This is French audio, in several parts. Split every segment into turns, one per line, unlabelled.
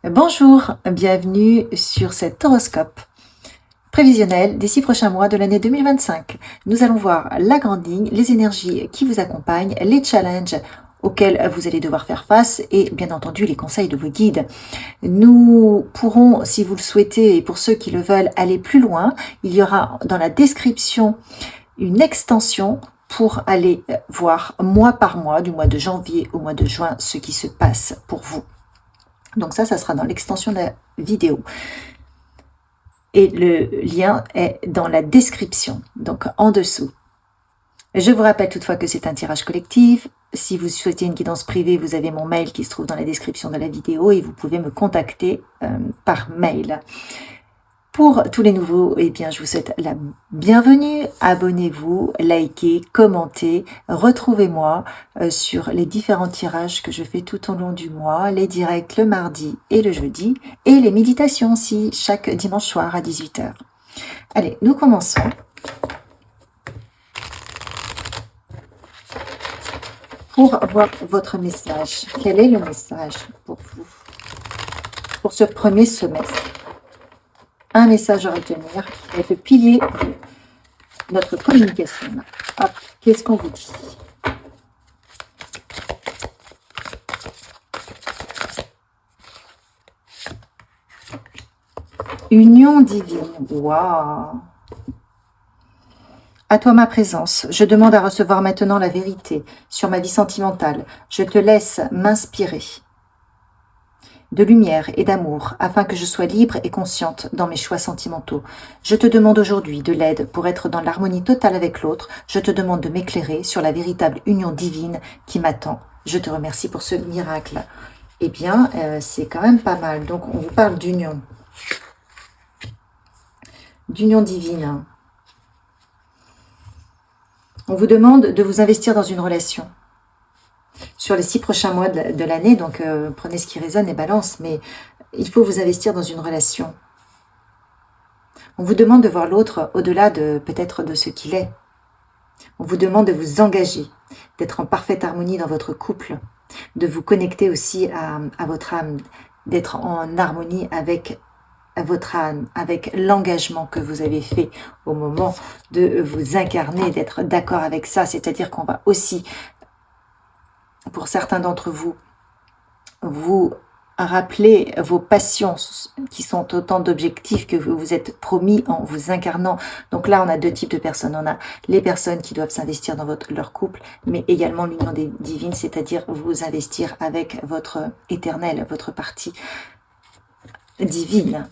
Bonjour, bienvenue sur cet horoscope prévisionnel des 6 prochains mois de l'année 2025. Nous allons voir la grande ligne, les énergies qui vous accompagnent, les challenges auxquels vous allez devoir faire face et bien entendu les conseils de vos guides. Nous pourrons, si vous le souhaitez et pour ceux qui le veulent, aller plus loin. Il y aura dans la description une extension pour aller voir mois par mois, du mois de janvier au mois de juin, ce qui se passe pour vous. Donc ça sera dans l'extension de la vidéo. Et le lien est dans la description, donc en dessous. Je vous rappelle toutefois que c'est un tirage collectif. Si vous souhaitez une guidance privée, vous avez mon mail qui se trouve dans la description de la vidéo et vous pouvez me contacter par mail. Pour tous les nouveaux, eh bien, je vous souhaite la bienvenue. Abonnez-vous, likez, commentez. Retrouvez-moi sur les différents tirages que je fais tout au long du mois, les directs le mardi et le jeudi, et les méditations aussi, chaque dimanche soir à 18 h. Allez, nous commençons. Pour voir votre message, quel est le message pour vous, pour ce premier semestre? Un message à retenir qui est le pilier de notre communication. Hop, qu'est-ce qu'on vous dit? Union divine. Waouh! À toi ma présence. Je demande à recevoir maintenant la vérité sur ma vie sentimentale. Je te laisse m'inspirer de lumière et d'amour, afin que je sois libre et consciente dans mes choix sentimentaux. Je te demande aujourd'hui de l'aide pour être dans l'harmonie totale avec l'autre. Je te demande de m'éclairer sur la véritable union divine qui m'attend. Je te remercie pour ce miracle. Eh bien, c'est quand même pas mal. Donc, on vous parle d'union. D'union divine. On vous demande de vous investir dans une relation. Sur les 6 prochains mois de l'année, donc prenez ce qui résonne et balance, mais il faut vous investir dans une relation. On vous demande de voir l'autre au-delà de peut-être de ce qu'il est. On vous demande de vous engager, d'être en parfaite harmonie dans votre couple, de vous connecter aussi à votre âme, d'être en harmonie avec votre âme, avec l'engagement que vous avez fait au moment de vous incarner, d'être d'accord avec ça, c'est-à-dire qu'on va aussi, pour certains d'entre vous, vous rappeler vos passions qui sont autant d'objectifs que vous vous êtes promis en vous incarnant. Donc là, on a deux types de personnes. On a les personnes qui doivent s'investir dans leur couple, mais également l'union divine, c'est-à-dire vous investir avec votre éternel, votre partie divine.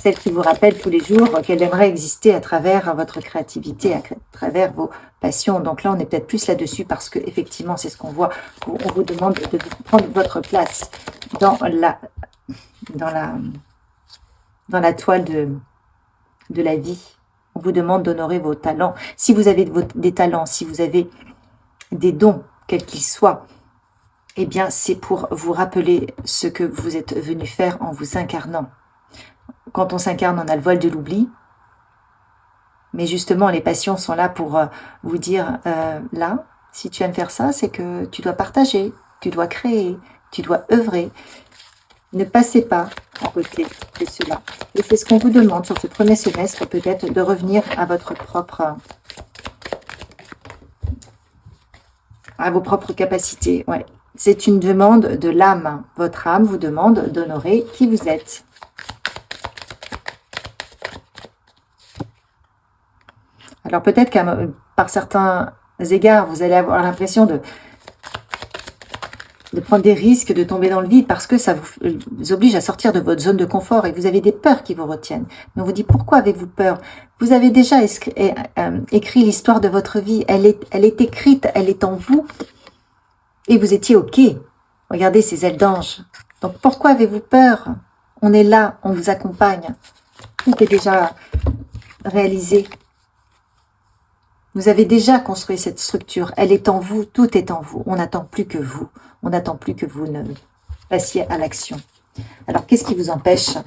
Celle qui vous rappelle tous les jours qu'elle aimerait exister à travers votre créativité, à travers vos passions. Donc là, on est peut-être plus là-dessus parce que effectivement, c'est ce qu'on voit. On vous demande de prendre votre place dans la toile de la vie. On vous demande d'honorer vos talents. Si vous avez des talents, si vous avez des dons, quels qu'ils soient, eh bien, c'est pour vous rappeler ce que vous êtes venu faire en vous incarnant. Quand on s'incarne, on a le voile de l'oubli. Mais justement, les passions sont là pour vous dire, là, si tu aimes faire ça, c'est que tu dois partager, tu dois créer, tu dois œuvrer. Ne passez pas à côté de cela. Et c'est ce qu'on vous demande sur ce premier semestre, peut-être, de revenir à vos propres capacités. Ouais. C'est une demande de l'âme. Votre âme vous demande d'honorer qui vous êtes. Alors peut-être qu'à par certains égards, vous allez avoir l'impression de prendre des risques, de tomber dans le vide, parce que ça vous oblige à sortir de votre zone de confort et vous avez des peurs qui vous retiennent. Mais on vous dit, pourquoi avez-vous peur? Vous avez déjà écrit l'histoire de votre vie. Elle est écrite, elle est en vous. Et vous étiez OK. Regardez ces ailes d'ange. Donc pourquoi avez-vous peur? On est là, on vous accompagne. Tout est déjà réalisé. Vous avez déjà construit cette structure. Elle est en vous, tout est en vous. On n'attend plus que vous. On n'attend plus que vous ne passiez à l'action. Alors, qu'est-ce qui vous empêche?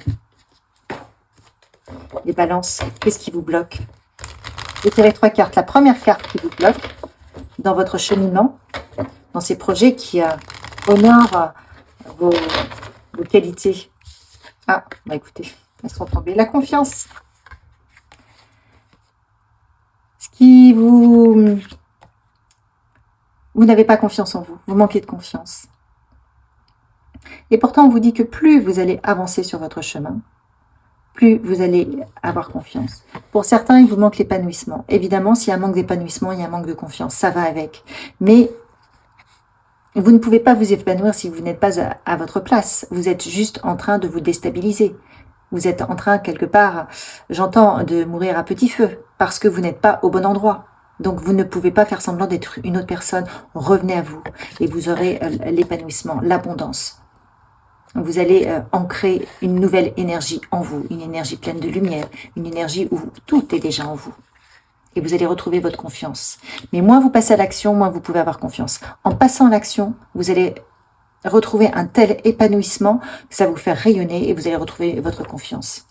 Les balances, qu'est-ce qui vous bloque? Vous tirez 3 cartes. La première carte qui vous bloque dans votre cheminement, dans ces projets qui honorent vos qualités. Ah, bah écoutez, elles sont tombées. La confiance. Ce qui vous... Vous n'avez pas confiance en vous. Vous manquez de confiance. Et pourtant, on vous dit que plus vous allez avancer sur votre chemin, plus vous allez avoir confiance. Pour certains, il vous manque l'épanouissement. Évidemment, s'il y a un manque d'épanouissement, il y a un manque de confiance. Ça va avec. Mais vous ne pouvez pas vous épanouir si vous n'êtes pas à votre place. Vous êtes juste en train de vous déstabiliser. Vous êtes en train, quelque part, j'entends, de mourir à petit feu parce que vous n'êtes pas au bon endroit. Donc, vous ne pouvez pas faire semblant d'être une autre personne. Revenez à vous et vous aurez l'épanouissement, l'abondance. Vous allez ancrer une nouvelle énergie en vous, une énergie pleine de lumière, une énergie où tout est déjà en vous. Et vous allez retrouver votre confiance. Mais moins vous passez à l'action, moins vous pouvez avoir confiance. En passant à l'action, vous allez retrouver un tel épanouissement que ça va vous faire rayonner et vous allez retrouver votre confiance.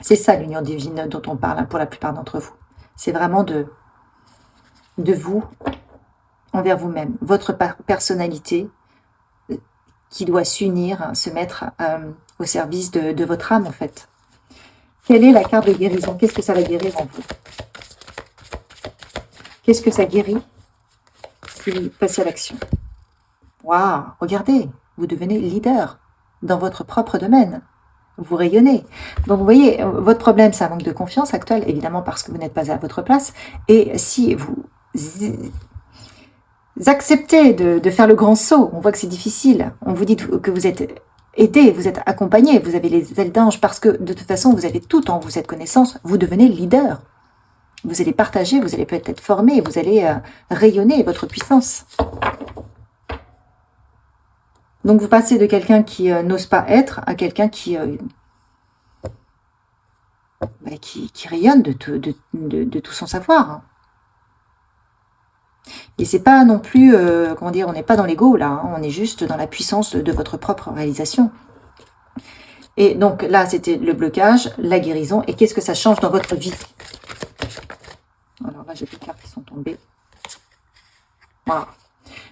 C'est ça l'union divine dont on parle pour la plupart d'entre vous. C'est vraiment de vous envers vous-même, votre personnalité qui doit s'unir, se mettre au service de votre âme en fait. Quelle est la carte de guérison? Qu'est-ce que ça va guérir en vous? Qu'est-ce que ça guérit si vous passez à l'action? Waouh, regardez, vous devenez leader dans votre propre domaine. Vous rayonnez. Donc vous voyez, votre problème, c'est un manque de confiance actuel, évidemment parce que vous n'êtes pas à votre place. Et si vous acceptez de faire le grand saut, on voit que c'est difficile, on vous dit que vous êtes aidé, vous êtes accompagné, vous avez les ailes d'ange, parce que de toute façon, vous avez tout en vous, cette connaissance, vous devenez leader. Vous allez partager, vous allez peut-être être formé, vous allez rayonner votre puissance. Donc vous passez de quelqu'un qui n'ose pas être à quelqu'un qui rayonne de tout son savoir. Et c'est pas non plus, comment dire, on n'est pas dans l'ego là, hein, on est juste dans la puissance de votre propre réalisation. Et donc là, c'était le blocage, la guérison, et qu'est-ce que ça change dans votre vie? Alors là, j'ai des cartes qui sont tombées. Voilà.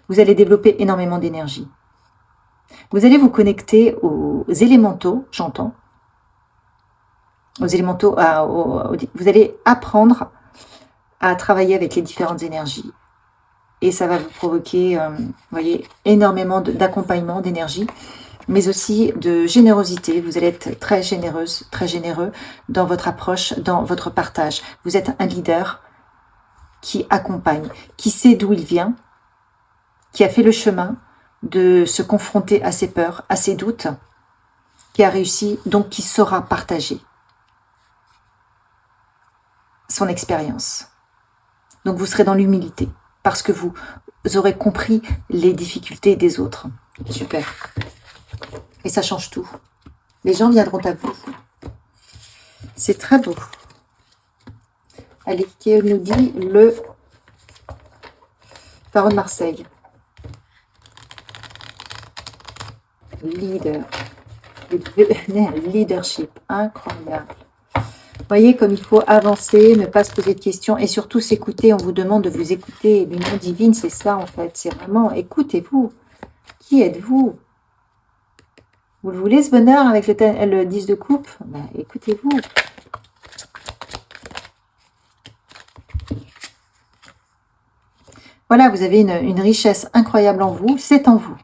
Vous allez développer énormément d'énergie. Vous allez vous connecter aux élémentaux, j'entends. Aux élémentaux, vous allez apprendre à travailler avec les différentes énergies. Et ça va vous provoquer, vous voyez, énormément d'accompagnement, d'énergie, mais aussi de générosité. Vous allez être très généreuse, très généreux dans votre approche, dans votre partage. Vous êtes un leader qui accompagne, qui sait d'où il vient, qui a fait le chemin de se confronter à ses peurs, à ses doutes, qui a réussi, donc qui saura partager son expérience. Donc vous serez dans l'humilité, parce que vous aurez compris les difficultés des autres. Super. Et ça change tout. Les gens viendront à vous. C'est très beau. Allez, qui nous dit le Tarot de Marseille. Leader. Leadership. Incroyable. Voyez comme il faut avancer, ne pas se poser de questions et surtout s'écouter. On vous demande de vous écouter. L'union divine, c'est ça en fait. C'est vraiment, écoutez-vous. Qui êtes-vous? Vous le voulez ce bonheur avec le 10 de coupe? Ben, écoutez-vous. Voilà, vous avez une richesse incroyable en vous. C'est en vous.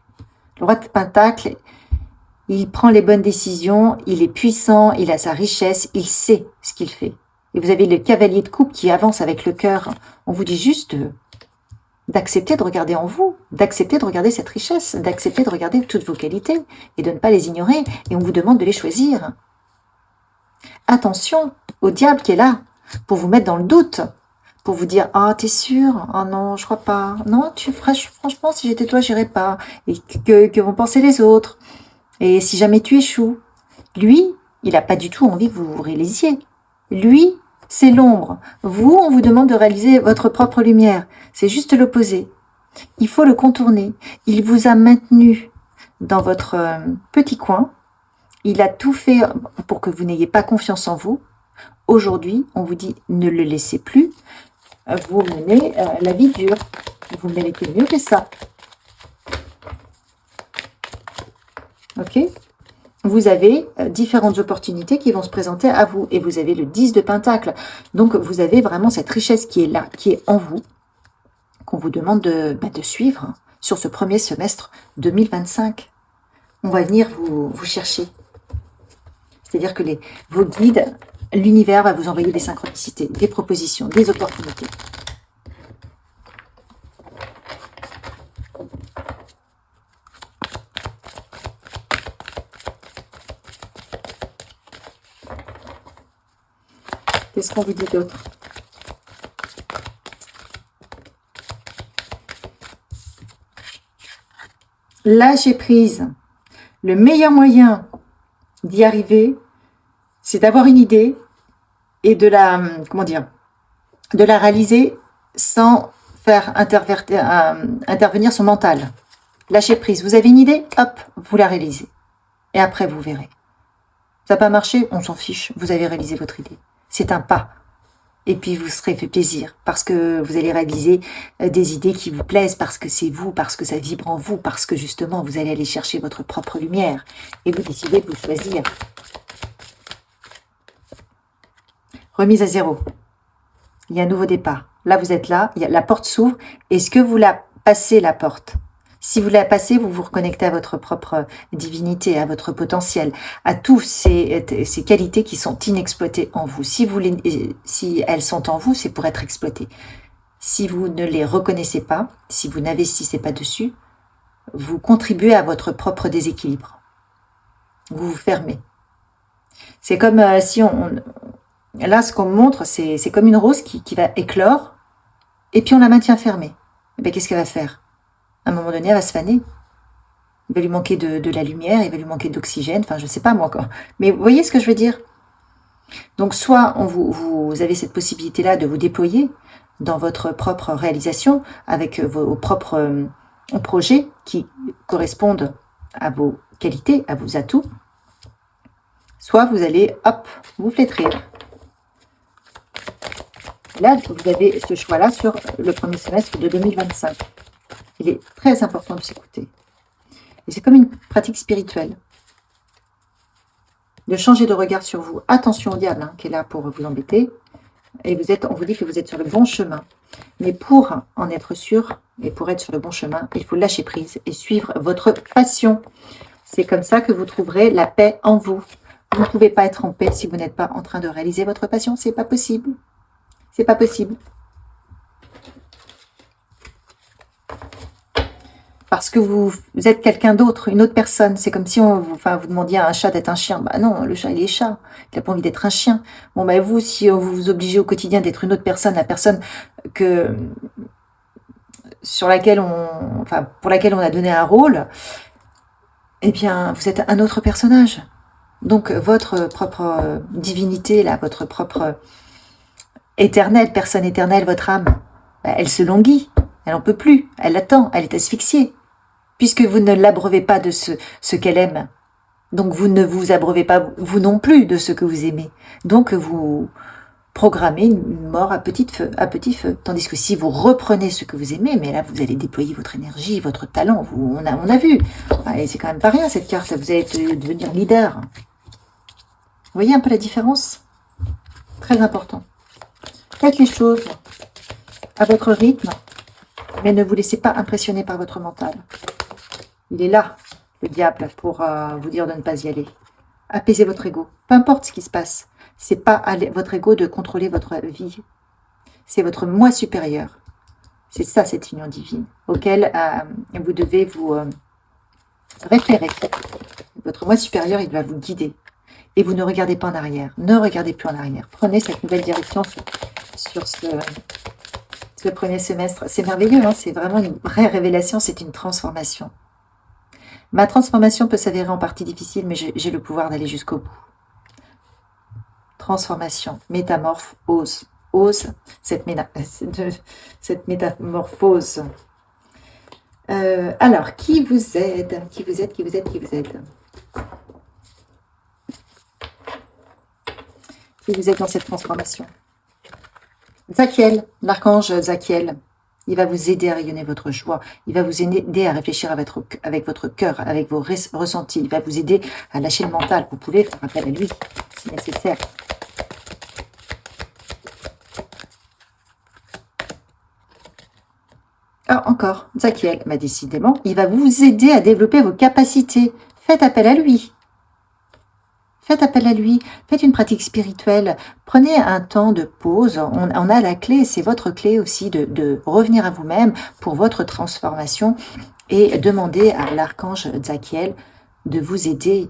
Le roi de Pentacle, il prend les bonnes décisions, il est puissant, il a sa richesse, il sait ce qu'il fait. Et vous avez le cavalier de coupe qui avance avec le cœur. On vous dit juste d'accepter de regarder en vous, d'accepter de regarder cette richesse, d'accepter de regarder toutes vos qualités et de ne pas les ignorer. Et on vous demande de les choisir. Attention au diable qui est là pour vous mettre dans le doute, pour vous dire « Ah, t'es sûr? Ah non, je crois pas. Non, franchement, si j'étais toi, j'irais pas. » Et que vont penser les autres? Et si jamais tu échoues? Lui, il n'a pas du tout envie que vous vous réalisiez. Lui, c'est l'ombre. Vous, on vous demande de réaliser votre propre lumière. C'est juste l'opposé. Il faut le contourner. Il vous a maintenu dans votre petit coin. Il a tout fait pour que vous n'ayez pas confiance en vous. Aujourd'hui, on vous dit ne le laissez plus. Vous menez la vie dure. Vous méritez mieux que ça. Ok? Vous avez différentes opportunités qui vont se présenter à vous. Et vous avez le 10 de Pentacle. Donc, vous avez vraiment cette richesse qui est là, qui est en vous, qu'on vous demande de suivre hein, sur ce premier semestre 2025. On va venir vous chercher. C'est-à-dire que vos guides, l'univers va vous envoyer des synchronicités, des propositions, des opportunités. Qu'est-ce qu'on vous dit d'autre? Lâcher prise. Le meilleur moyen d'y arriver, c'est d'avoir une idée et de la, comment dire, de la réaliser sans faire intervenir son mental. Lâcher prise. Vous avez une idée, hop, vous la réalisez. Et après, vous verrez. Ça n'a pas marché, on s'en fiche. Vous avez réalisé votre idée. C'est un pas. Et puis, vous serez fait plaisir parce que vous allez réaliser des idées qui vous plaisent, parce que c'est vous, parce que ça vibre en vous, parce que justement, vous allez aller chercher votre propre lumière et vous décidez de vous choisir. Remise à zéro. Il y a un nouveau départ. Là, vous êtes là, la porte s'ouvre. Est-ce que vous la passez, la porte? Si vous la passez, vous vous reconnectez à votre propre divinité, à votre potentiel, à tous ces qualités qui sont inexploitées en vous. Si elles sont en vous, c'est pour être exploitées. Si vous ne les reconnaissez pas, si vous n'investissez pas dessus, vous contribuez à votre propre déséquilibre. Vous vous fermez. C'est comme si là, ce qu'on montre, c'est comme une rose qui va éclore, et puis on la maintient fermée. Et bien, qu'est-ce qu'elle va faire? À un moment donné, elle va se faner. Il va lui manquer de la lumière, il va lui manquer d'oxygène, enfin, je ne sais pas moi encore. Mais vous voyez ce que je veux dire? Donc, soit vous avez cette possibilité-là de vous déployer dans votre propre réalisation, avec vos propres projets qui correspondent à vos qualités, à vos atouts, soit vous allez, hop, vous flétrir. Là, vous avez ce choix-là sur le premier semestre de 2025. Il est très important de s'écouter. Et c'est comme une pratique spirituelle. De changer de regard sur vous. Attention au diable, hein, qui est là pour vous embêter. Et on vous dit que vous êtes sur le bon chemin. Mais pour en être sûr, et pour être sur le bon chemin, il faut lâcher prise et suivre votre passion. C'est comme ça que vous trouverez la paix en vous. Vous ne pouvez pas être en paix si vous n'êtes pas en train de réaliser votre passion. C'est pas possible. C'est pas possible. Parce que vous êtes quelqu'un d'autre, une autre personne. C'est comme si vous demandiez à un chat d'être un chien. Bah non, le chat, il est chat. Il n'a pas envie d'être un chien. Bon, bah vous, si vous vous obligez au quotidien d'être une autre personne, la personne pour laquelle on a donné un rôle, eh bien, vous êtes un autre personnage. Donc, votre propre divinité, là, votre propre éternelle, personne éternelle, votre âme, bah, elle se languit. Elle n'en peut plus. Elle attend. Elle est asphyxiée. Puisque vous ne l'abreuvez pas de ce qu'elle aime. Donc vous ne vous abreuvez pas, vous non plus, de ce que vous aimez. Donc vous programmez une mort à petit feu. Tandis que si vous reprenez ce que vous aimez, mais là vous allez déployer votre énergie, votre talent. On a vu. Enfin, c'est quand même pas rien cette carte, vous allez devenir leader. Vous voyez un peu la différence? Très important. Faites les choses à votre rythme, mais ne vous laissez pas impressionner par votre mental. Il est là, le diable, pour vous dire de ne pas y aller. Apaisez votre ego. Peu importe ce qui se passe. C'est pas votre ego de contrôler votre vie. C'est votre moi supérieur. C'est ça, cette union divine, auquel vous devez vous référer. Votre moi supérieur, il va vous guider. Et vous ne regardez pas en arrière. Ne regardez plus en arrière. Prenez cette nouvelle direction sur ce premier semestre. C'est merveilleux, hein, c'est vraiment une vraie révélation, c'est une transformation. Ma transformation peut s'avérer en partie difficile, mais j'ai le pouvoir d'aller jusqu'au bout. Transformation, métamorphe, ose cette métamorphose. Alors, qui vous aide? Qui vous aide? Qui vous aide dans cette transformation? Zachiel, l'archange Zachiel. Il va vous aider à rayonner votre joie. Il va vous aider à réfléchir avec votre cœur, avec vos ressentis. Il va vous aider à lâcher le mental. Vous pouvez faire appel à lui si nécessaire. Ah, encore, Zakiel, bah, décidément, il va vous aider à développer vos capacités. Faites appel à lui. Faites appel à lui. Faites une pratique spirituelle. Prenez un temps de pause. On a la clé, c'est votre clé aussi de revenir à vous-même pour votre transformation et demandez à l'archange Zakiel de vous aider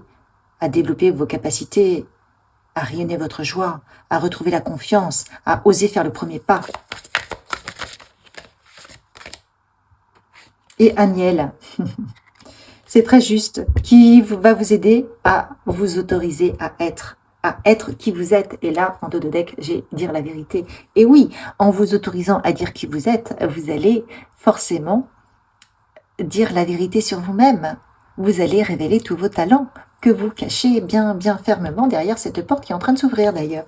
à développer vos capacités, à rayonner votre joie, à retrouver la confiance, à oser faire le premier pas. Et Aniel, c'est très juste, qui va vous aider à vous autoriser à être qui vous êtes. Et là, en dos de deck, j'ai dire la vérité. Et oui, en vous autorisant à dire qui vous êtes, vous allez forcément dire la vérité sur vous-même. Vous allez révéler tous vos talents que vous cachez bien, bien fermement derrière cette porte qui est en train de s'ouvrir d'ailleurs.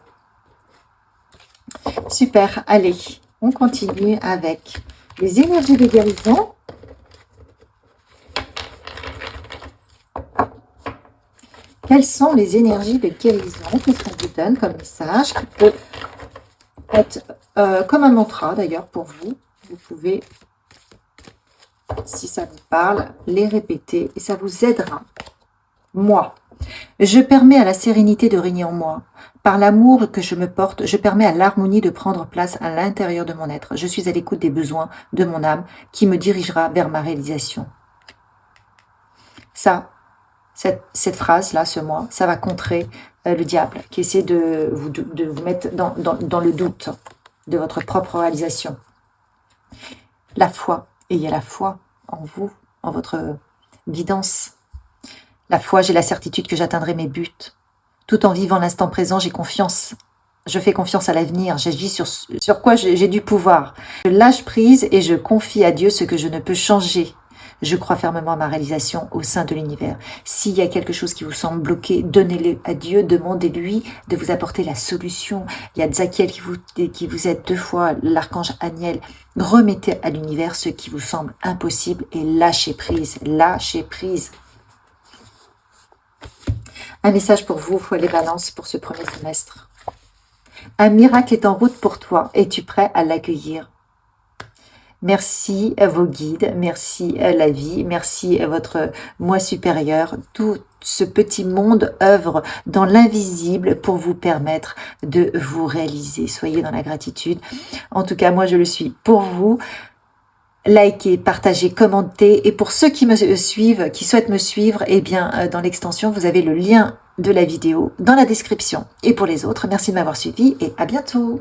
Super, allez, on continue avec les énergies de guérison. Quelles sont les énergies de guérison? Qu'est-ce qu'on vous donne comme message qui peut être comme un mantra d'ailleurs pour vous? Vous pouvez, si ça vous parle, les répéter et ça vous aidera. Moi, je permets à la sérénité de régner en moi. Par l'amour que je me porte, je permets à l'harmonie de prendre place à l'intérieur de mon être. Je suis à l'écoute des besoins de mon âme qui me dirigera vers ma réalisation. Ça, cette phrase-là, ce moi, ça va contrer le diable qui essaie de vous mettre dans le doute de votre propre réalisation. La foi, ayez la foi en vous, en votre guidance. La foi, j'ai la certitude que j'atteindrai mes buts. Tout en vivant l'instant présent, j'ai confiance. Je fais confiance à l'avenir, j'agis sur quoi j'ai du pouvoir. Je lâche prise et je confie à Dieu ce que je ne peux changer. Je crois fermement à ma réalisation au sein de l'univers. S'il y a quelque chose qui vous semble bloqué, donnez-le à Dieu, demandez-lui de vous apporter la solution. Il y a Zakiel qui vous aide 2 fois, l'archange Aniel. Remettez à l'univers ce qui vous semble impossible et lâchez prise, lâchez prise. Un message pour vous, les balances, pour ce premier semestre. Un miracle est en route pour toi. Es-tu prêt à l'accueillir? Merci à vos guides, merci à la vie, merci à votre moi supérieur. Tout ce petit monde œuvre dans l'invisible pour vous permettre de vous réaliser. Soyez dans la gratitude. En tout cas, moi, je le suis pour vous. Likez, partagez, commentez. Et pour ceux qui me suivent, qui souhaitent me suivre, eh bien, dans l'extension, vous avez le lien de la vidéo dans la description. Et pour les autres, merci de m'avoir suivi et à bientôt.